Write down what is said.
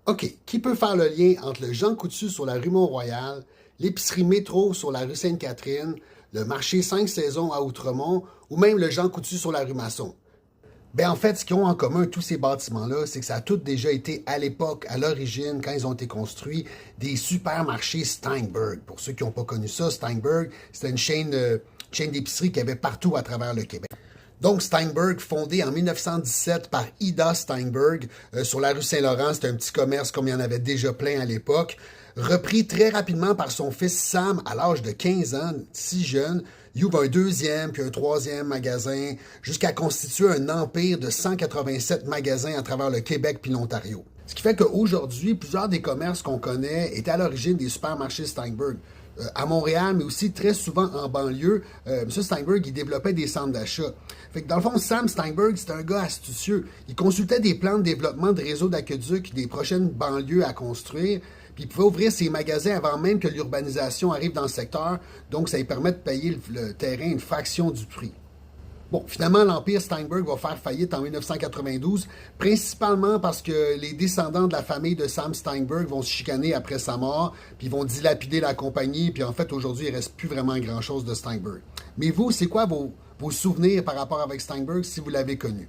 OK, qui peut faire le lien entre le Jean Coutu sur la rue Mont-Royal, l'épicerie Métro sur la rue Sainte-Catherine, le marché 5 saisons à Outremont ou même le Jean Coutu sur la rue Masson? Ben en fait, ce qu'ils ont en commun, tous ces bâtiments-là, c'est que ça a tout déjà été, à l'époque, à l'origine, quand ils ont été construits, des supermarchés Steinberg. Pour ceux qui n'ont pas connu ça, Steinberg, c'était une chaîne d'épicerie qu'il y avait partout à travers le Québec. Donc, Steinberg, fondé en 1917 par Ida Steinberg, sur la rue Saint-Laurent, c'était un petit commerce comme il y en avait déjà plein à l'époque, repris très rapidement par son fils Sam à l'âge de 15 ans, si jeune. Il ouvre un deuxième puis un troisième magasin, jusqu'à constituer un empire de 187 magasins à travers le Québec puis l'Ontario. Ce qui fait qu'aujourd'hui, plusieurs des commerces qu'on connaît étaient à l'origine des supermarchés Steinberg. À Montréal, mais aussi très souvent en banlieue, M. Steinberg, il développait des centres d'achat. Fait que dans le fond, Sam Steinberg, c'était un gars astucieux. Il consultait des plans de développement de réseaux d'aqueduc des prochaines banlieues à construire, puis il pouvait ouvrir ses magasins avant même que l'urbanisation arrive dans le secteur, donc ça lui permet de payer le terrain une fraction du prix. Bon, finalement, l'Empire Steinberg va faire faillite en 1992, principalement parce que les descendants de la famille de Sam Steinberg vont se chicaner après sa mort, puis vont dilapider la compagnie, puis en fait, aujourd'hui, il ne reste plus vraiment grand-chose de Steinberg. Mais vous, c'est quoi vos souvenirs par rapport avec Steinberg si vous l'avez connu?